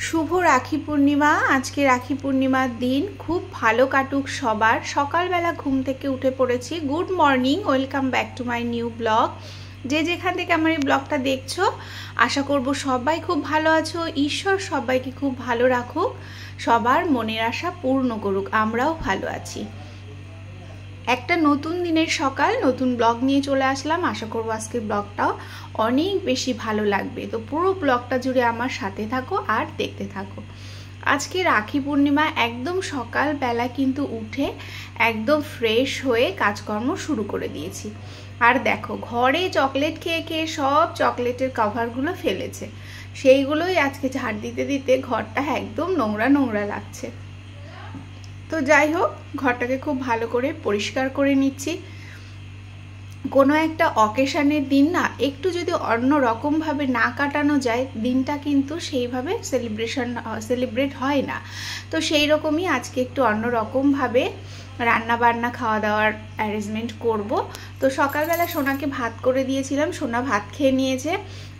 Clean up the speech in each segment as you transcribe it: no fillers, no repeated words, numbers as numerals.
শুভ রাখি পূর্ণিমা। আজকে রাখি পূর্ণিমার দিন খুব ভালো কাটুক সবার। সকালবেলা ঘুম থেকে উঠে পড়েছি। Good morning, welcome back to my new blog. যে যেখান থেকে আমার এই ব্লগটা দেখছো, আশা করব সবাই খুব ভালো আছো। ঈশ্বর সবাইকে খুব ভালো রাখুক, সবার মনের আশা পূর্ণ করুক। আমরাও ভালো আছি। একটা নতুন দিনের সকাল, নতুন ব্লগ নিয়ে চলে আসলাম। আশা করবো আজকের ব্লগটাও অনেক বেশি ভালো লাগবে। তো পুরো ব্লগটা জুড়ে আমার সাথে থাকো আর দেখতে থাকো। আজকে রাখি পূর্ণিমা, একদম সকালবেলা কিন্তু উঠে একদম ফ্রেশ হয়ে কাজকর্ম শুরু করে দিয়েছি। আর দেখো, ঘরে চকলেট খেয়ে খেয়ে সব চকলেটের কভারগুলো ফেলেছে, সেইগুলোই আজকে ঝাড় দিতে দিতে ঘরটা একদম নোংরা নোংরা লাগছে। তো যাই হোক, ঘরটাকে খুব ভালো করে পরিষ্কার করে নিচ্ছি। কোনো একটা অকেশনের দিন না, একটু যদি অন্য রকমভাবে না কাটানো যায়, দিনটা কিন্তু সেইভাবে সেলিব্রেট হয় না। তো সেই রকমই আজকে একটু অন্য রকমভাবে রান্না বান্না খাওয়া দাওয়ার অ্যারেঞ্জমেন্ট করব। তো সকালবেলা সোনাকে ভাত করে দিয়েছিলাম, সোনা ভাত খেয়ে নিয়েছে।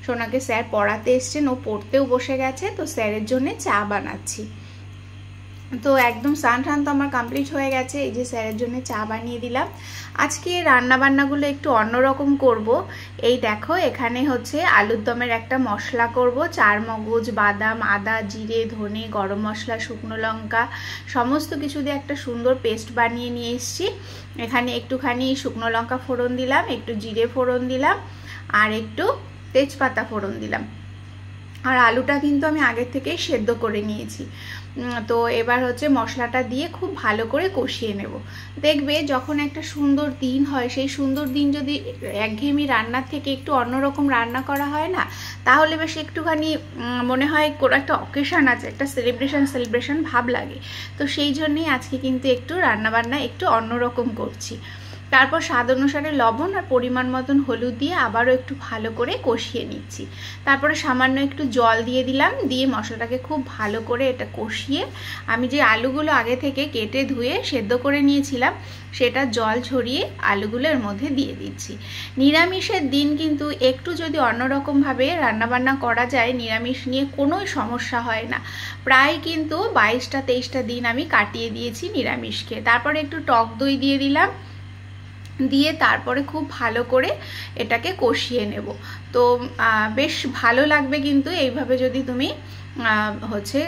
সোনাকে স্যার পড়াতে এসছেন, ও পড়তেও বসে গেছে। তো স্যারের জন্য চা বানাচ্ছি। তো একদম স্নান টান তো আমার কমপ্লিট হয়ে গেছে। এই যে স্যারের জন্য চা বানিয়ে দিলাম। আজকে রান্না বান্নাগুলো একটু অন্যরকম করব। এই দেখো, এখানে হচ্ছে আলুর দমের একটা মশলা করব। চারমগজ, বাদাম, আদা, জিরে, ধনে, গরম মশলা, শুকনো লঙ্কা সমস্ত কিছু দিয়ে একটা সুন্দর পেস্ট বানিয়ে নিয়ে এসেছি। এখানে একটুখানি শুকনো লঙ্কা ফোড়ন দিলাম, একটু জিরে ফোড়ন দিলাম, আর একটু তেজপাতা ফোড়ন দিলাম। আর আলুটা কিন্তু আমি আগের থেকেই সেদ্ধ করে নিয়েছি। তো এবার হচ্ছে মশলাটা দিয়ে খুব ভালো করে কষিয়ে নেব। দেখবে যখন একটা সুন্দর দিন হয়, সেই সুন্দর দিন যদি একঘেয়েমি রান্নার থেকে একটু অন্যরকম রান্না করা হয় না, তাহলে বেশ একটুখানি মনে হয় কোনো একটা অকেশন আছে, একটা সেলিব্রেশন ভাব লাগে। তো সেই জন্যই আজকে কিন্তু একটু রান্নাবান্না একটু অন্যরকম করছি। তারপর স্বাদ অনুসারে লবণ আর পরিমাণ মতন হলুদ দিয়ে আবারও একটু ভালো করে কষিয়ে নিচ্ছি। তারপরে সামান্য একটু জল দিয়ে দিলাম, দিয়ে মশলাটাকে খুব ভালো করে এটা কষিয়ে আমি যে আলুগুলো আগে থেকে কেটে ধুয়ে সেদ্ধ করে নিয়েছিলাম, সেটা জল ছড়িয়ে আলুগুলো এর মধ্যে দিয়ে দিচ্ছি। নিরামিষের দিন কিন্তু একটু যদি অন্যরকমভাবে রান্নাবান্না করা যায়, নিরামিষ নিয়ে কোনো সমস্যা হয় না। প্রায় কিন্তু 22টা-23টা দিন আমি কাটিয়ে দিয়েছি নিরামিষকে। তারপরে একটু টক দই দিয়ে দিলাম, দিয়ে তারপরে খুব ভালো করে এটাকে কষিয়ে নেব। তো বেশ ভালো লাগবে কিন্তু এইভাবে যদি তুমি হচ্ছে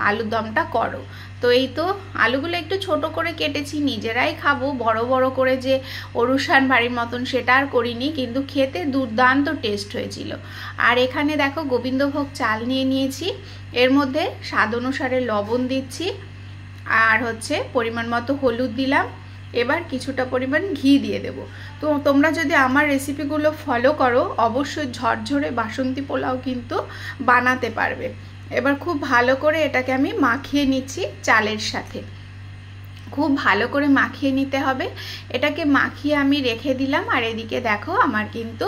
আলুর দমটা করো। তো এই তো আলুগুলো একটু ছোট করে কেটেছি, নিজেরাই খাবো। বড় বড় করে যে অনুষ্ঠান বাড়ির মতন সেটা আর করিনি, কিন্তু খেতে দুর্দান্ত টেস্ট হয়েছিল। আর এখানে দেখো, গোবিন্দভোগ চাল নিয়ে নিয়েছি, এর মধ্যে স্বাদ অনুসারে লবণ দিচ্ছি, আর হচ্ছে পরিমাণ মতো হলুদ দিলাম। এবার কিছুটা পরিমাণ ঘি দিয়ে দেব। তো তোমরা যদি আমার রেসিপিগুলো ফলো করো, অবশ্যই ঝরঝরে বাসন্তী পোলাও কিন্তু বানাতে পারবে। এবার খুব ভালো করে এটাকে আমি মাখিয়ে নিচ্ছি চালের সাথে। খুব ভালো করে মাখিয়ে নিতে হবে। এটাকে মাখিয়ে আমি রেখে দিলাম। আর এদিকে দেখো, আমার কিন্তু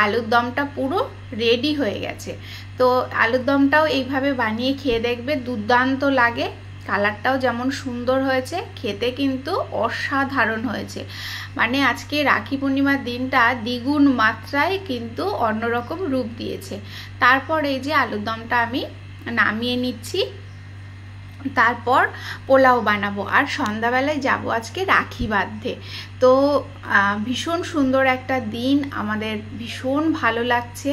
আলুর দমটা পুরো রেডি হয়ে গেছে। তো আলুর দমটাও এইভাবে বানিয়ে খেয়ে দেখবে, দুর্দান্ত লাগে। কালারটাও যেমন সুন্দর হয়েছে, খেতে কিন্তু অসাধারণ হয়েছে। মানে আজকে রাখি পূর্ণিমার দিনটা দ্বিগুণ মাত্রায় কিন্তু অন্যরকম রূপ দিয়েছে। তারপর এই যে আলুর দমটা আমি নামিয়ে নিচ্ছি। তারপর পোলাও বানাবো, আর সন্ধ্যাবেলায় যাব আজকে রাখি বাঁধতে। তো ভীষণ সুন্দর একটা দিন, আমাদের ভীষণ ভালো লাগছে।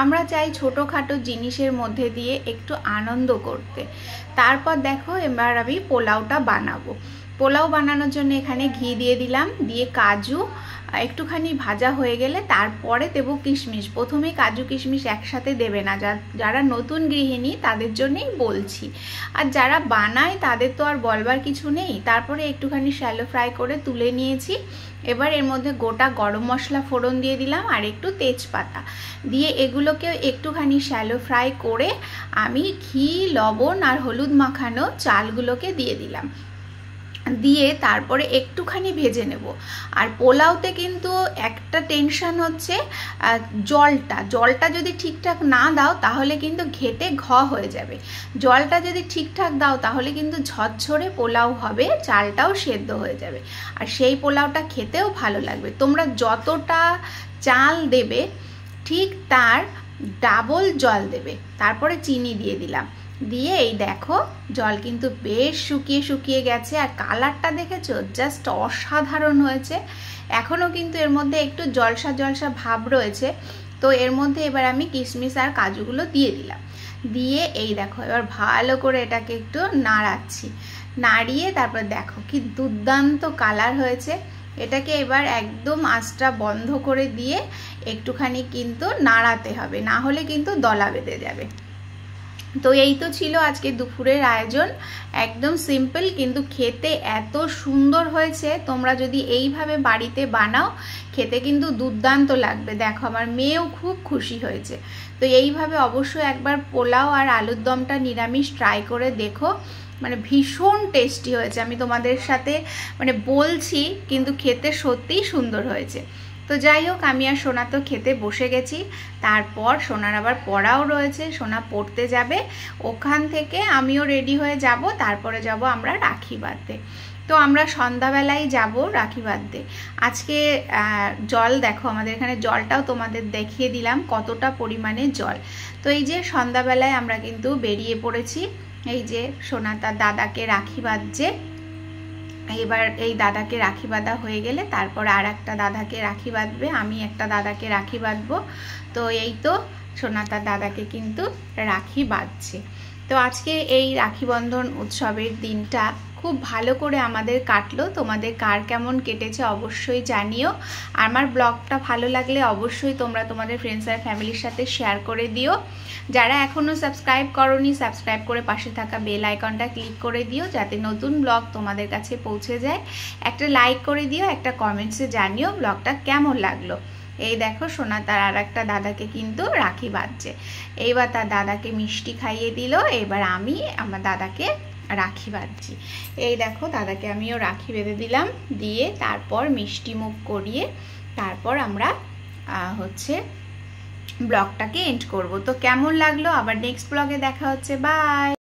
আমরা চাই ছোটোখাটো জিনিসের মধ্যে দিয়ে একটু আনন্দ করতে। তারপর দেখো, এবার আমি পোলাওটা বানাবো। পোলাও বানানোর জন্য এখানে ঘি দিয়ে দিলাম, দিয়ে কাজু একটুখানি ভাজা হয়ে গেলে তারপরে দেবো কিশমিশ। প্রথমে কাজু কিশমিশ একসাথে দেবে না, যারা নতুন গৃহিণী তাদের জন্যই বলছি। আর যারা বানায় তাদের তো আর বলবার কিছু নেই। তারপরে একটুখানি শ্যালো ফ্রাই করে তুলে নিয়েছি। এবার এর মধ্যে গোটা গরম মশলা ফোড়ন দিয়ে দিলাম, আর একটু তেজপাতা দিয়ে এগুলোকেও একটুখানি শ্যালো ফ্রাই করে আমি ঘি, লবণ আর হলুদ মাখানো চালগুলোকে দিয়ে দিলাম, দিয়ে তারপরে একটুখানি ভেজে নেব। আর পোলাওতে কিন্তু একটা টেনশন হচ্ছে জলটা যদি ঠিকঠাক না দাও তাহলে কিন্তু ঘেটে হয়ে যাবে। জলটা যদি ঠিকঠাক দাও তাহলে কিন্তু ঝরঝরে পোলাও হবে, চালটাও সেদ্ধ হয়ে যাবে, আর সেই পোলাওটা খেতেও ভালো লাগবে। তোমরা যতটা চাল দেবে ঠিক তার ডাবল জল দেবে। তারপরে চিনি দিয়ে দিলাম, দিয়ে এই দেখো জল কিন্তু বেশ শুকিয়ে শুকিয়ে গেছে, আর কালারটা দেখেছো জাস্ট অসাধারণ হয়েছে। এখনও কিন্তু এর মধ্যে একটু জলসা জলসা ভাব রয়েছে। তো এর মধ্যে এবার আমি কিশমিশ আর কাজুগুলো দিয়ে দিলাম, দিয়ে এই দেখো এবার ভালো করে এটাকে একটু নাড়াচ্ছি, নাড়িয়ে তারপর দেখো কি দুর্দান্ত কালার হয়েছে। এটাকে এবার একদম আঁচটা বন্ধ করে দিয়ে একটুখানি কিন্তু নাড়াতে হবে, না হলে কিন্তু দলা বেঁধে যাবে। তো এই তো ছিল আজকে দুপুরের আয়োজন, একদম সিম্পল কিন্তু খেতে এত সুন্দর হয়েছে। তোমরা যদি এইভাবে বাড়িতে বানাও খেতে কিন্তু দুর্দান্ত লাগবে। দেখো আমার মেয়েও খুব খুশি হয়েছে। তো এইভাবে অবশ্যই একবার পোলাও আর আলুর দমটা নিরামিষ ট্রাই করে দেখো, মানে ভীষণ টেস্টি হয়েছে। আমি তোমাদের সাথে মানে বলছি, কিন্তু খেতে সত্যিই সুন্দর হয়েছে। তো যাই হোক, আমি আর সোনা তো খেতে বসে গেছি। তারপর সোনার আবার পড়াও রয়েছে, সোনা পড়তে যাবে, ওখান থেকে আমিও রেডি হয়ে যাব। তারপরে যাব আমরা রাখি বাঁধতে। তো আমরা সন্ধ্যাবেলায় যাব রাখি বাঁধতে। আজকে জল দেখো, আমাদের এখানে জলটাও তোমাদের দেখিয়ে দিলাম কতটা পরিমাণে জল। তো এই যে সন্ধ্যাবেলায় আমরা কিন্তু বেরিয়ে পড়েছি। এই যে সোনা তার দাদাকে রাখি বাঁধছে। এবার এই দাদাকে রাখি বাঁধা হয়ে গেলে তারপর আর একটা দাদাকে রাখি বাঁধবে, আমি একটা দাদাকে রাখি বাঁধবো। তো এই তো সোনা তার দাদাকে কিন্তু রাখি বাঁধছে। তো আজকে এই রাখি বন্ধন উৎসবের দিনটা খুব ভালো করে আমাদের কাটলো। তোমাদের কার কেমন কেটেছে অবশ্যই জানিও। আমার ব্লগটা ভালো লাগলে অবশ্যই তোমরা তোমাদের ফ্রেন্ডস আর ফ্যামিলির সাথে শেয়ার করে দিও। যারা এখনও সাবস্ক্রাইব করোনি, সাবস্ক্রাইব করে পাশে থাকা বেল আইকনটা ক্লিক করে দিও, যাতে নতুন ব্লগ তোমাদের কাছে পৌঁছে যায়। একটা লাইক করে দিও, একটা কমেন্টসে জানিও ব্লগটা কেমন লাগলো। এই দেখো সোনা তার আর একটা দাদাকে কিন্তু রাখি বাঁধছে। এইবার তার দাদাকে মিষ্টি খাইয়ে দিল, এবার আমি আমার দাদাকে রাখি বাঁধছি। এই দেখো দাদাকে আমিও রাখি বেঁধে দিলাম, দিয়ে তারপর মিষ্টি মুখ করিয়ে তারপর আমরা ব্লগটাকে এন্ড করব। তো কেমন লাগলো, আবার নেক্সট ব্লগে দেখা হচ্ছে। বাই।